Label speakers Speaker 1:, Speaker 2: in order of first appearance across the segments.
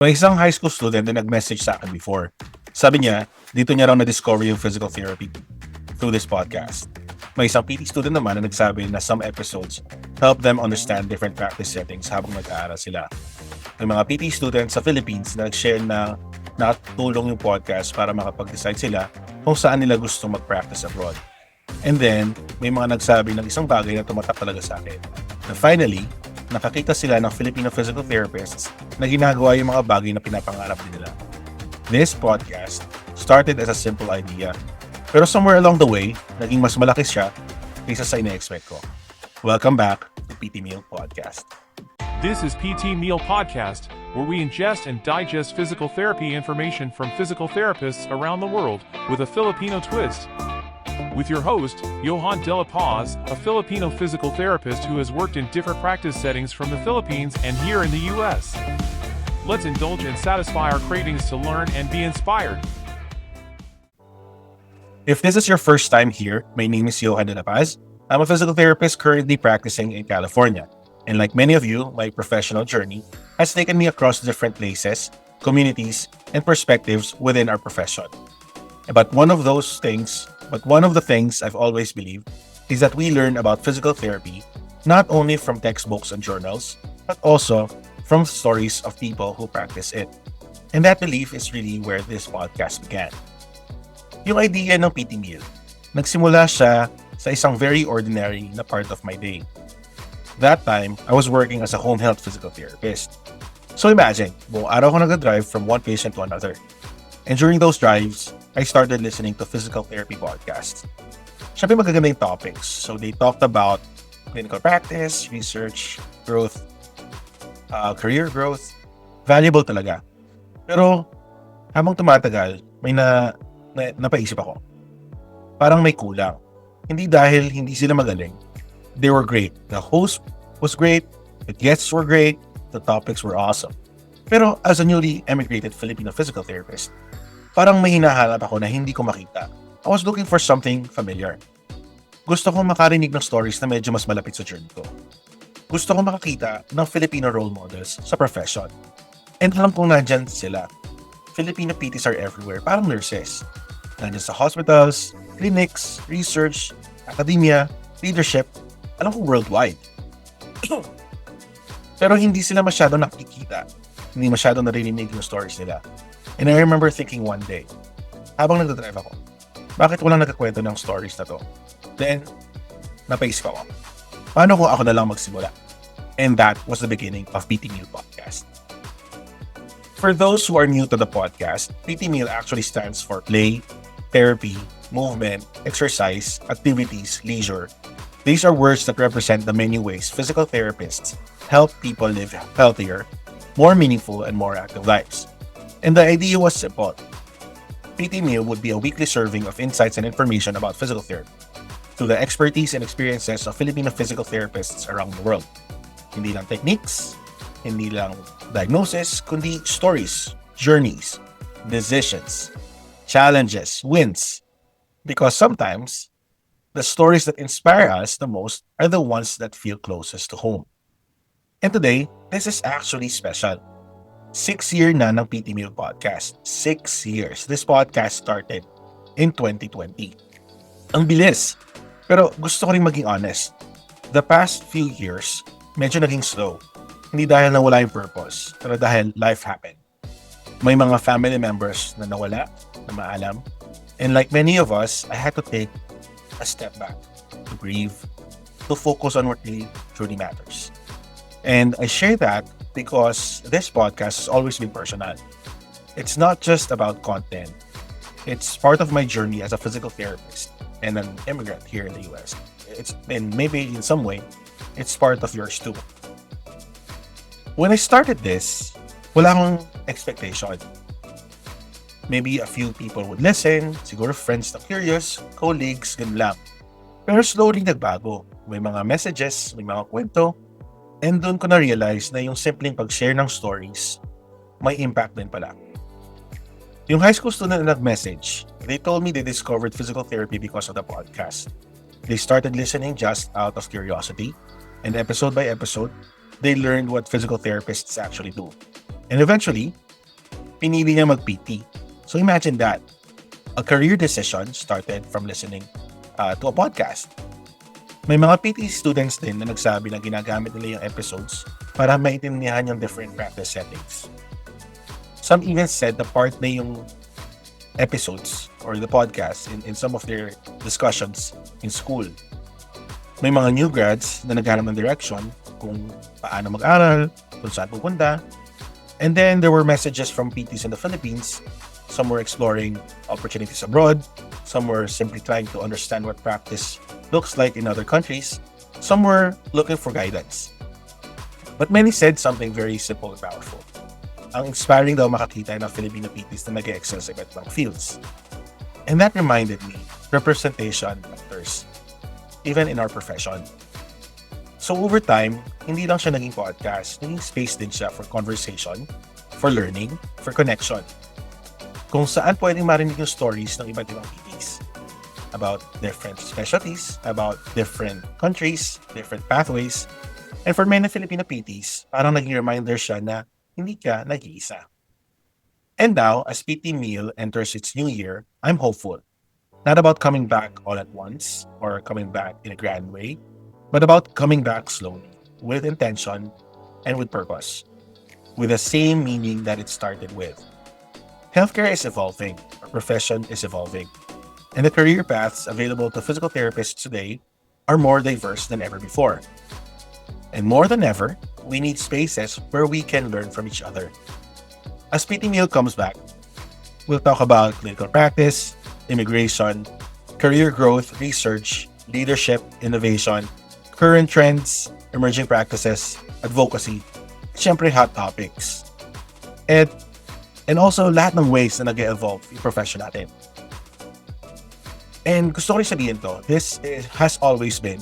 Speaker 1: May isang high school student na nag-message sa akin before. Sabi niya, dito niya raw na-discover yung physical therapy through this podcast. May isang PT student naman na nagsabi na some episodes help them understand different practice settings habang nag-aaral sila. May mga PT students sa Philippines na nag-share na nakatulong yung podcast para makapag-decide sila kung saan nila gustong mag-practice abroad. And then, may mga nagsabi ng isang bagay na tumatak talaga sa akin. Na finally, nakakita sila ng Filipino physical therapists na ginagawa yung mga bagay na pinapangarap din nila. This podcast started as a simple idea, pero somewhere along the way, naging mas malaki siya kaysa sa ina-expect ko. Welcome back to PT Meal Podcast.
Speaker 2: This is PT Meal Podcast, where we ingest and digest physical therapy information from physical therapists around the world with a Filipino twist. With your host, Johan De La Paz, a Filipino physical therapist who has worked in different practice settings from the Philippines and here in the US. Let's indulge and satisfy our cravings to learn and be inspired.
Speaker 1: If this is your first time here, my name is Johan De La Paz. I'm a physical therapist currently practicing in California. And like many of you, my professional journey has taken me across different places, communities, and perspectives within our profession. But one of the things I've always believed is that we learn about physical therapy not only from textbooks and journals, but also from stories of people who practice it. And that belief is really where this podcast began. Yung idea ng PT Meal, nagsimula siya sa isang very ordinary na part of my day. That time, I was working as a home health physical therapist. So imagine, buong araw ko nag-drive from one patient to another. And during those drives, I started listening to physical therapy podcasts. Siyempre magaganda yung topics. So they talked about clinical practice, research, growth, career growth. Valuable talaga. Pero habang tumatagal, may napaisip ako. Parang may kulang. Hindi dahil hindi sila magaling. They were great. The host was great. The guests were great. The topics were awesome. Pero as a newly emigrated Filipino physical therapist, parang may hinahanap ako na hindi ko makita. I was looking for something familiar. Gusto kong makarinig ng stories na medyo mas malapit sa journey ko. Gusto kong makakita ng Filipino role models sa profession. And alam kong nandyan sila. Filipino PTs are everywhere, parang nurses. Nandyan sa hospitals, clinics, research, academia, leadership, alam ko worldwide. Pero hindi sila masyado nakikita. Hindi masyado narinig yung stories nila. And I remember thinking one day, habang nagdadrive ako, bakit walang nagkakwento ng stories na to? Then, napaisip ako, paano kung ako na lang magsimula? And that was the beginning of PT Meal Podcast. For those who are new to the podcast, PT Meal actually stands for play, therapy, movement, exercise, activities, leisure. These are words that represent the many ways physical therapists help people live healthier, more meaningful, and more active lives. And the idea was simple. PT Meal would be a weekly serving of insights and information about physical therapy through the expertise and experiences of Filipino physical therapists around the world. Hindi lang techniques, hindi lang diagnosis, kundi stories, journeys, decisions, challenges, wins. Because sometimes, the stories that inspire us the most are the ones that feel closest to home. And today, this is actually special. 6-year na ng PT Meal Podcast. 6 years. This podcast started in 2020. Ang bilis. Pero gusto ko rin maging honest. The past few years, medyo naging slow. Hindi dahil nawala yung purpose, pero dahil life happened. May mga family members na nawala, na maalam. And like many of us, I had to take a step back, to grieve, to focus on what really truly matters. And I share that because this podcast has always been personal. It's not just about content. It's part of my journey as a physical therapist and an immigrant here in the US. And maybe in some way, it's part of yours too. When I started this, wala akong expectation. Maybe a few people would listen, siguro friends na curious, colleagues, ganun lang. Pero slowly nagbago. May mga messages, may mga kwento, and doon ko na-realize na yung simpleng pag-share ng stories, may impact din pala. Yung high school student na nag-message, they told me they discovered physical therapy because of the podcast. They started listening just out of curiosity, and episode by episode, they learned what physical therapists actually do. And eventually, pinili niya mag-PT. So imagine that. A career decision started from listening to a podcast. May mga PT students din na nagsabi na ginagamit nila yung episodes para maintindihan yung different practice settings. Some even said na part na yung episodes or the podcast in some of their discussions in school. May mga new grads na naghanap ng direction kung paano mag-aral, kung saan pupunta. And then there were messages from PTs in the Philippines. Some were exploring opportunities abroad. Some were simply trying to understand what practice looks like in other countries. Some were looking for guidance. But many said something very simple and powerful. Ang inspiring daw makakita ng Filipino PTs na nag-excel sa iba't ibang fields. And that reminded me, representation matters, even in our profession. So over time, hindi lang siya naging podcast, naging space din siya for conversation, for learning, for connection. Kung saan pwedeng marinig yung stories ng iba't ibang PTs about different specialties, about different countries, different pathways. And for many Filipino PTs, parang naging reminder siya na hindi ka nag-iisa. And now, as PT Meal enters its new year, I'm hopeful. Not about coming back all at once or coming back in a grand way, but about coming back slowly, with intention and with purpose, with the same meaning that it started with. Healthcare is evolving, our profession is evolving, and the career paths available to physical therapists today are more diverse than ever before. And more than ever, we need spaces where we can learn from each other. As PT Meal comes back, we'll talk about clinical practice, immigration, career growth, research, leadership, innovation, current trends, emerging practices, advocacy, syempre hot topics. And also lahat ng ways na nag-evolve yung profession natin. And gusto ko rin sabihin to, has always been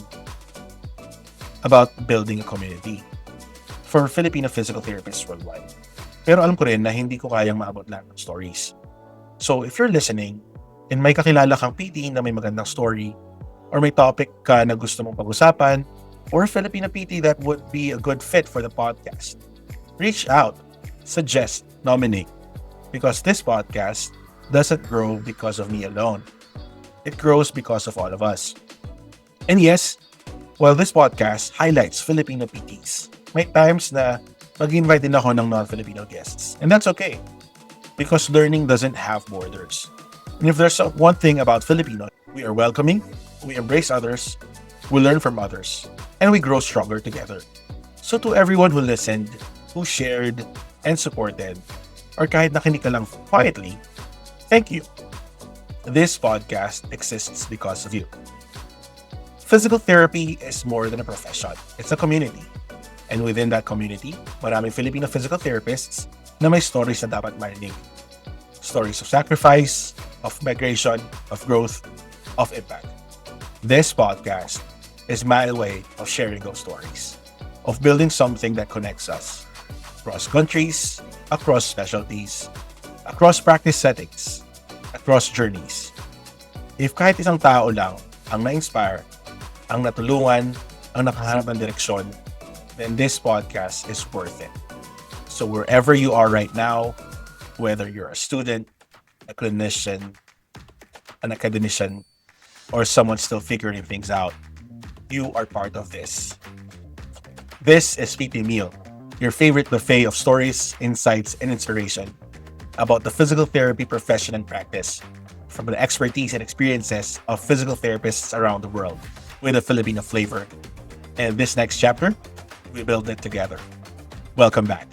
Speaker 1: about building a community for Filipino physical therapists worldwide. Pero alam ko rin na hindi ko kayang maabot lahat ng stories. So if you're listening and may kakilala kang PT na may magandang story or may topic ka na gusto mong pag-usapan or Filipino PT that would be a good fit for the podcast, reach out, suggest, nominate. Because this podcast doesn't grow because of me alone. It grows because of all of us. And yes, while this podcast highlights Filipino PTs, may times na mag-invite din ako ng non-Filipino guests. And that's okay. Because learning doesn't have borders. And if there's one thing about Filipino, we are welcoming, we embrace others, we learn from others, and we grow stronger together. So to everyone who listened, who shared, and supported, or kahit nakinig ka lang quietly, thank you. This podcast exists because of you. Physical therapy is more than a profession. It's a community. And within that community, maraming Filipino physical therapists na may stories na dapat marinig. Stories of sacrifice, of migration, of growth, of impact. This podcast is my way of sharing those stories, of building something that connects us across countries, across specialties, across practice settings, across journeys. If kahit isang tao lang ang na-inspire, ang natulungan, ang nakahanap ng direksyon, then this podcast is worth it. So wherever you are right now, whether you're a student, a clinician, an academician, or someone still figuring things out, you are part of this. This is PT Meal, your favorite buffet of stories, insights, and inspiration about the physical therapy profession and practice from the expertise and experiences of physical therapists around the world with a Filipino flavor. And this next chapter, we build it together. Welcome back.